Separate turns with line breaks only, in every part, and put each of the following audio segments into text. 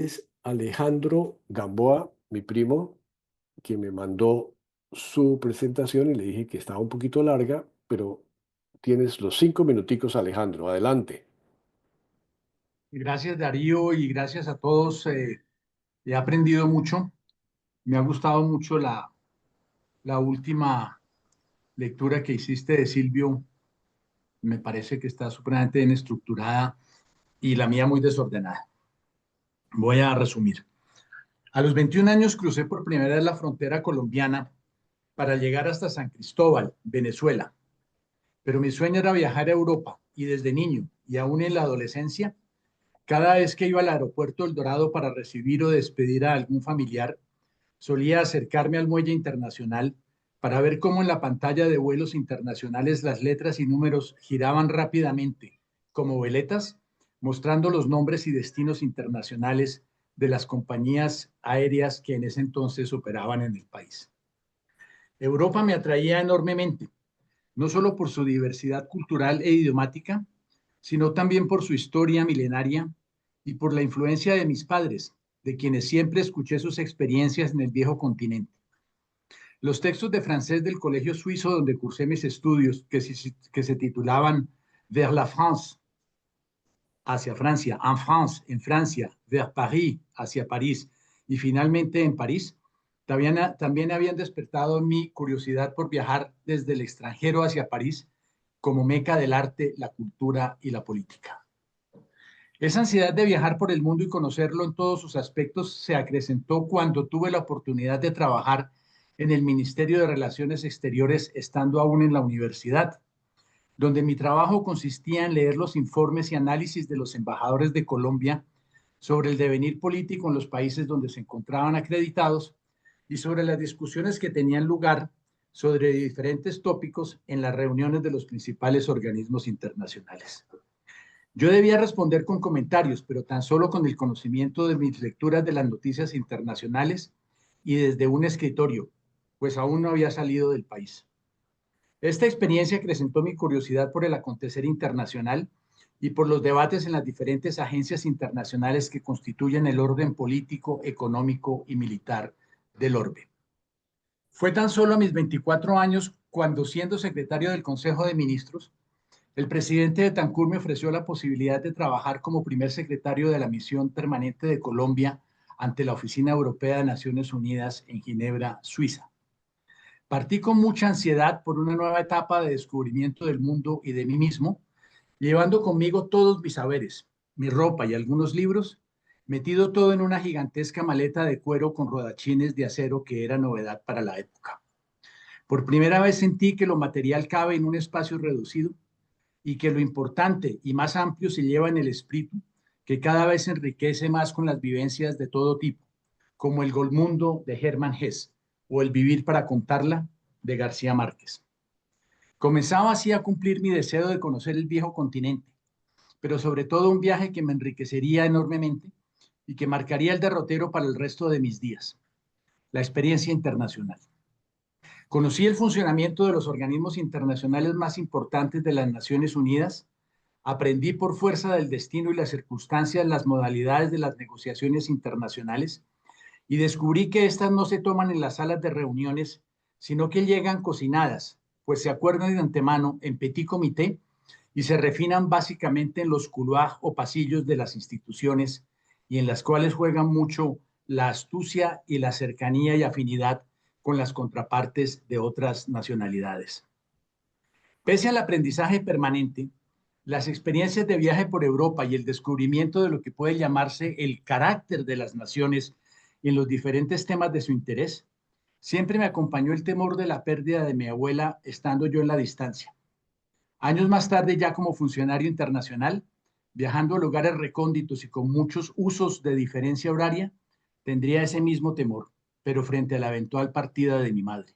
Es Alejandro Gamboa, mi primo, quien me mandó su presentación y le dije que estaba un poquito larga, pero tienes los 5 minuticos, Alejandro. Adelante.
Gracias Darío y gracias a todos. He aprendido mucho. Me ha gustado mucho la última lectura que hiciste de Silvio. Me parece que está supremamente bien estructurada y la mía muy desordenada. Voy a resumir. A los 21 años crucé por primera vez la frontera colombiana para llegar hasta San Cristóbal, Venezuela. Pero mi sueño era viajar a Europa y desde niño y aún en la adolescencia, cada vez que iba al aeropuerto El Dorado para recibir o despedir a algún familiar, solía acercarme al muelle internacional para ver cómo en la pantalla de vuelos internacionales las letras y números giraban rápidamente, como veletas, mostrando los nombres y destinos internacionales de las compañías aéreas que en ese entonces operaban en el país. Europa me atraía enormemente, no solo por su diversidad cultural e idiomática, sino también por su historia milenaria y por la influencia de mis padres, de quienes siempre escuché sus experiencias en el viejo continente. Los textos de francés del colegio suizo donde cursé mis estudios, que se titulaban Vers la France, hacia Francia, en France, en Francia, vers Paris, hacia París, y finalmente en París, también habían despertado mi curiosidad por viajar desde el extranjero hacia París como meca del arte, la cultura y la política. Esa ansiedad de viajar por el mundo y conocerlo en todos sus aspectos se acrecentó cuando tuve la oportunidad de trabajar en el Ministerio de Relaciones Exteriores estando aún en la universidad, donde mi trabajo consistía en leer los informes y análisis de los embajadores de Colombia sobre el devenir político en los países donde se encontraban acreditados y sobre las discusiones que tenían lugar sobre diferentes tópicos en las reuniones de los principales organismos internacionales. Yo debía responder con comentarios, pero tan solo con el conocimiento de mis lecturas de las noticias internacionales y desde un escritorio, pues aún no había salido del país. Esta experiencia acrecentó mi curiosidad por el acontecer internacional y por los debates en las diferentes agencias internacionales que constituyen el orden político, económico y militar del orbe. Fue tan solo a mis 24 años cuando, siendo secretario del Consejo de Ministros, el presidente de Tancur me ofreció la posibilidad de trabajar como primer secretario de la misión permanente de Colombia ante la Oficina Europea de Naciones Unidas en Ginebra, Suiza. Partí con mucha ansiedad por una nueva etapa de descubrimiento del mundo y de mí mismo, llevando conmigo todos mis saberes, mi ropa y algunos libros, metido todo en una gigantesca maleta de cuero con rodachines de acero que era novedad para la época. Por primera vez sentí que lo material cabe en un espacio reducido y que lo importante y más amplio se lleva en el espíritu, que cada vez se enriquece más con las vivencias de todo tipo, como el Golmundo de Hermann Hesse o el Vivir para contarla de García Márquez. Comenzaba así a cumplir mi deseo de conocer el viejo continente, pero sobre todo un viaje que me enriquecería enormemente y que marcaría el derrotero para el resto de mis días, la experiencia internacional. Conocí el funcionamiento de los organismos internacionales más importantes de las Naciones Unidas. Aprendí por fuerza del destino y las circunstancias las modalidades de las negociaciones internacionales y descubrí que estas no se toman en las salas de reuniones, sino que llegan cocinadas, pues se acuerdan de antemano en petit comité y se refinan básicamente en los couloirs o pasillos de las instituciones y en las cuales juegan mucho la astucia y la cercanía y afinidad con las contrapartes de otras nacionalidades. Pese al aprendizaje permanente, las experiencias de viaje por Europa y el descubrimiento de lo que puede llamarse el carácter de las naciones en los diferentes temas de su interés, siempre me acompañó el temor de la pérdida de mi abuela estando yo en la distancia. Años más tarde, ya como funcionario internacional, viajando a lugares recónditos y con muchos usos de diferencia horaria, tendría ese mismo temor, pero frente a la eventual partida de mi madre.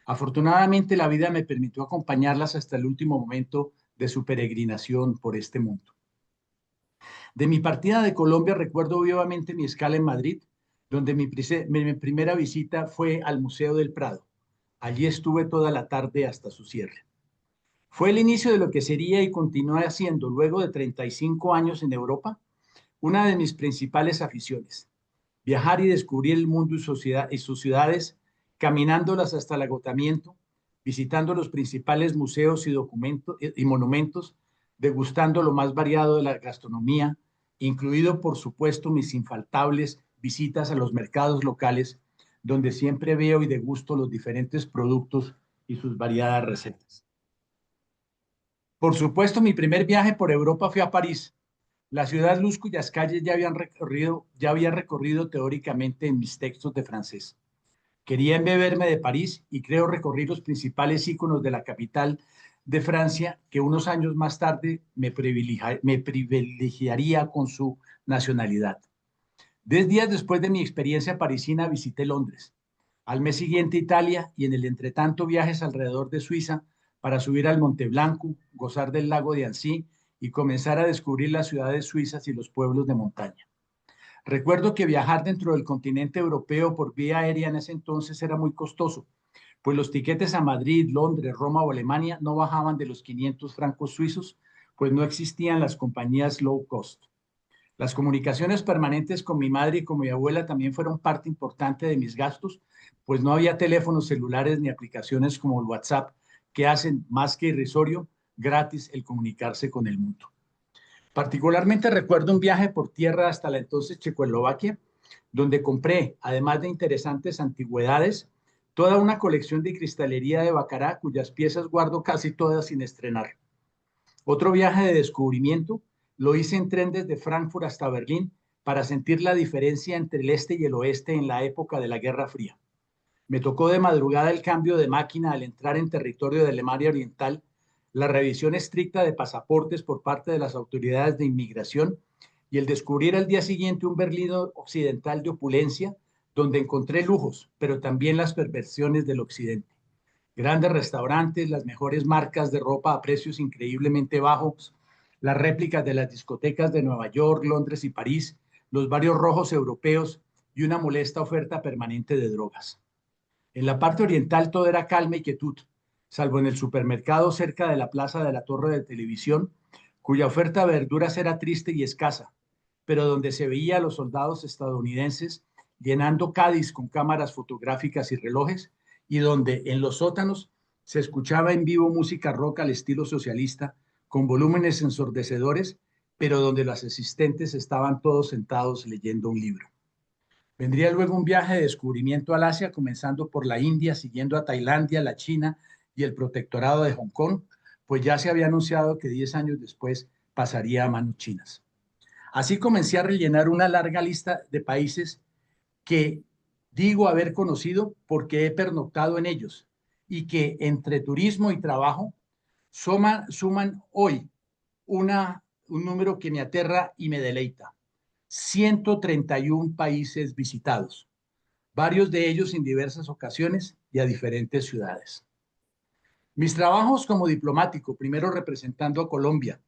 Afortunadamente, la vida me permitió acompañarlas hasta el último momento de su peregrinación por este mundo. De mi partida de Colombia recuerdo vivamente mi escala en Madrid, donde mi primera visita fue al Museo del Prado. Allí estuve toda la tarde hasta su cierre. Fue el inicio de lo que sería y continúa siendo, luego de 35 años en Europa, una de mis principales aficiones. Viajar y descubrir el mundo y sus ciudades, caminándolas hasta el agotamiento, visitando los principales museos y monumentos, degustando lo más variado de la gastronomía, incluido por supuesto mis infaltables visitas a los mercados locales, donde siempre veo y degusto los diferentes productos y sus variadas recetas. Por supuesto, mi primer viaje por Europa fue a París, la ciudad luz cuyas calles ya había recorrido teóricamente en mis textos de francés. Quería embeberme de París y creo recorrí los principales íconos de la capital de Francia, que unos años más tarde me privilegiaría con su nacionalidad. 10 días después de mi experiencia parisina visité Londres, al mes siguiente Italia y en el entretanto viajes alrededor de Suiza para subir al Monte Blanco, gozar del lago de Annecy y comenzar a descubrir las ciudades suizas y los pueblos de montaña. Recuerdo que viajar dentro del continente europeo por vía aérea en ese entonces era muy costoso, pues los tiquetes a Madrid, Londres, Roma o Alemania no bajaban de los 500 francos suizos, pues no existían las compañías low cost. Las comunicaciones permanentes con mi madre y con mi abuela también fueron parte importante de mis gastos, pues no había teléfonos celulares ni aplicaciones como el WhatsApp que hacen más que irrisorio gratis el comunicarse con el mundo. Particularmente recuerdo un viaje por tierra hasta la entonces Checoslovaquia, donde compré, además de interesantes antigüedades, toda una colección de cristalería de Bacará, cuyas piezas guardo casi todas sin estrenar. Otro viaje de descubrimiento lo hice en tren desde Frankfurt hasta Berlín para sentir la diferencia entre el este y el oeste en la época de la Guerra Fría. Me tocó de madrugada el cambio de máquina al entrar en territorio de Alemania Oriental, la revisión estricta de pasaportes por parte de las autoridades de inmigración y el descubrir al día siguiente un Berlín occidental de opulencia, donde encontré lujos, pero también las perversiones del occidente. Grandes restaurantes, las mejores marcas de ropa a precios increíblemente bajos, las réplicas de las discotecas de Nueva York, Londres y París, los barrios rojos europeos y una molesta oferta permanente de drogas. En la parte oriental todo era calma y quietud, salvo en el supermercado cerca de la plaza de la torre de televisión, cuya oferta de verduras era triste y escasa, pero donde se veía a los soldados estadounidenses llenando Cádiz con cámaras fotográficas y relojes, y donde en los sótanos se escuchaba en vivo música rock al estilo socialista, con volúmenes ensordecedores, pero donde los asistentes estaban todos sentados leyendo un libro. Vendría luego un viaje de descubrimiento al Asia, comenzando por la India, siguiendo a Tailandia, la China y el protectorado de Hong Kong, pues ya se había anunciado que 10 años después pasaría a manos chinas. Así comencé a rellenar una larga lista de países que digo haber conocido porque he pernoctado en ellos y que entre turismo y trabajo suman hoy un número que me aterra y me deleita. 131 países visitados, varios de ellos en diversas ocasiones y a diferentes ciudades. Mis trabajos como diplomático, primero representando a Colombia,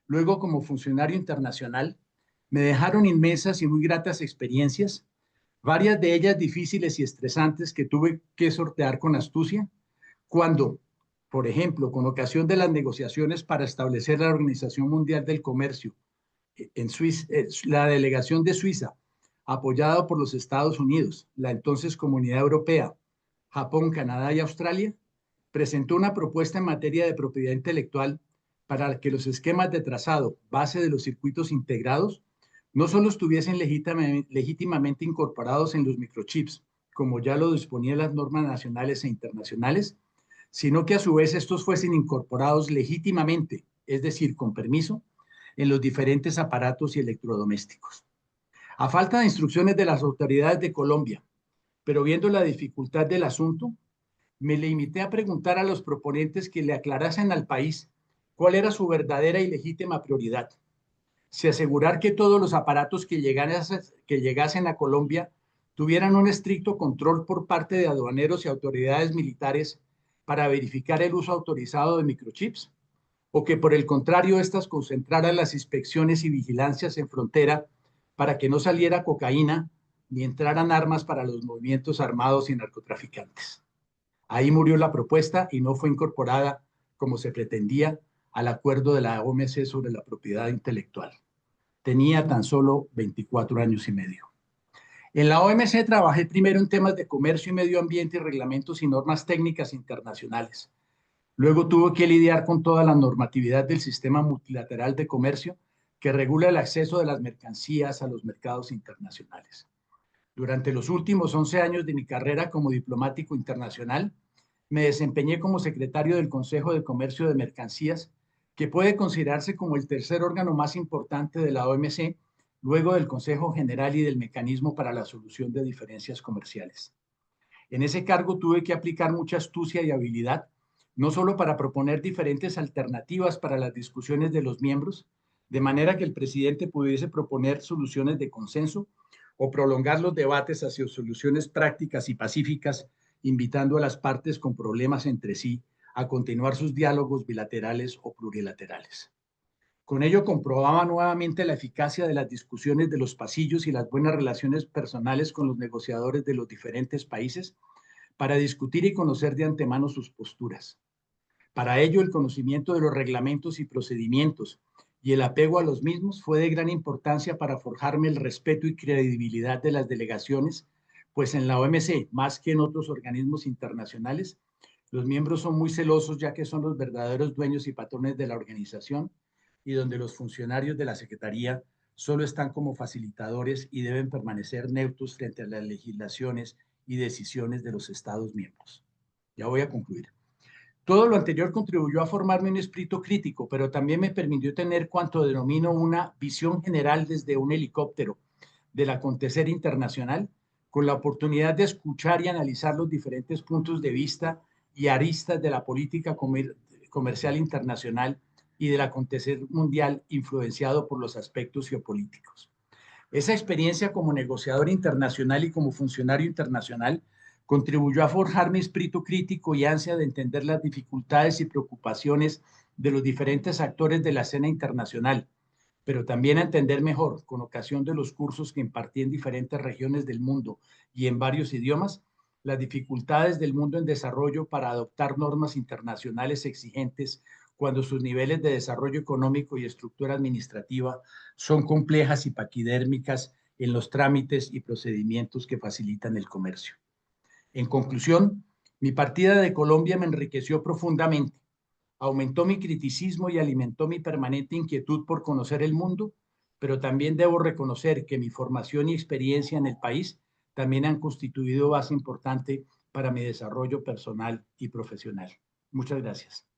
luego como funcionario internacional, me dejaron inmensas y muy gratas experiencias, varias de ellas difíciles y estresantes que tuve que sortear con astucia, cuando, por ejemplo, con ocasión de las negociaciones para establecer la Organización Mundial del Comercio, en Suiza, la delegación de Suiza, apoyada por los Estados Unidos, la entonces Comunidad Europea, Japón, Canadá y Australia, presentó una propuesta en materia de propiedad intelectual para que los esquemas de trazado base de los circuitos integrados no solo estuviesen legítimamente incorporados en los microchips, como ya lo disponían las normas nacionales e internacionales, sino que a su vez estos fuesen incorporados legítimamente, es decir, con permiso, en los diferentes aparatos y electrodomésticos. A falta de instrucciones de las autoridades de Colombia, pero viendo la dificultad del asunto, me limité a preguntar a los proponentes que le aclarasen al país cuál era su verdadera y legítima prioridad. Si asegurar que todos los aparatos que llegasen a Colombia tuvieran un estricto control por parte de aduaneros y autoridades militares para verificar el uso autorizado de microchips, o que por el contrario éstas concentraran las inspecciones y vigilancias en frontera para que no saliera cocaína ni entraran armas para los movimientos armados y narcotraficantes. Ahí murió la propuesta y no fue incorporada, como se pretendía, al acuerdo de la OMC sobre la propiedad intelectual. Tenía tan solo 24 años y medio. En la OMC trabajé primero en temas de comercio y medio ambiente y reglamentos y normas técnicas internacionales. Luego tuve que lidiar con toda la normatividad del sistema multilateral de comercio que regula el acceso de las mercancías a los mercados internacionales. Durante los últimos 11 años de mi carrera como diplomático internacional, me desempeñé como secretario del Consejo de Comercio de Mercancías, que puede considerarse como el tercer órgano más importante de la OMC, luego del Consejo General y del Mecanismo para la Solución de Diferencias Comerciales. En ese cargo tuve que aplicar mucha astucia y habilidad, no solo para proponer diferentes alternativas para las discusiones de los miembros, de manera que el presidente pudiese proponer soluciones de consenso o prolongar los debates hacia soluciones prácticas y pacíficas, invitando a las partes con problemas entre sí a continuar sus diálogos bilaterales o plurilaterales. Con ello comprobaba nuevamente la eficacia de las discusiones de los pasillos y las buenas relaciones personales con los negociadores de los diferentes países para discutir y conocer de antemano sus posturas. Para ello, el conocimiento de los reglamentos y procedimientos y el apego a los mismos fue de gran importancia para forjarme el respeto y credibilidad de las delegaciones, pues en la OMC, más que en otros organismos internacionales, los miembros son muy celosos ya que son los verdaderos dueños y patrones de la organización y donde los funcionarios de la Secretaría solo están como facilitadores y deben permanecer neutros frente a las legislaciones y decisiones de los Estados miembros. Ya voy a concluir. Todo lo anterior contribuyó a formarme un espíritu crítico, pero también me permitió tener cuanto denomino una visión general desde un helicóptero del acontecer internacional, con la oportunidad de escuchar y analizar los diferentes puntos de vista y aristas de la política comercial internacional y del acontecer mundial influenciado por los aspectos geopolíticos. Esa experiencia como negociador internacional y como funcionario internacional contribuyó a forjar mi espíritu crítico y ansia de entender las dificultades y preocupaciones de los diferentes actores de la escena internacional, pero también a entender mejor, con ocasión de los cursos que impartí en diferentes regiones del mundo y en varios idiomas, las dificultades del mundo en desarrollo para adoptar normas internacionales exigentes cuando sus niveles de desarrollo económico y estructura administrativa son complejas y paquidérmicas en los trámites y procedimientos que facilitan el comercio. En conclusión, mi partida de Colombia me enriqueció profundamente, aumentó mi criticismo y alimentó mi permanente inquietud por conocer el mundo, pero también debo reconocer que mi formación y experiencia en el país también han constituido base importante para mi desarrollo personal y profesional. Muchas gracias.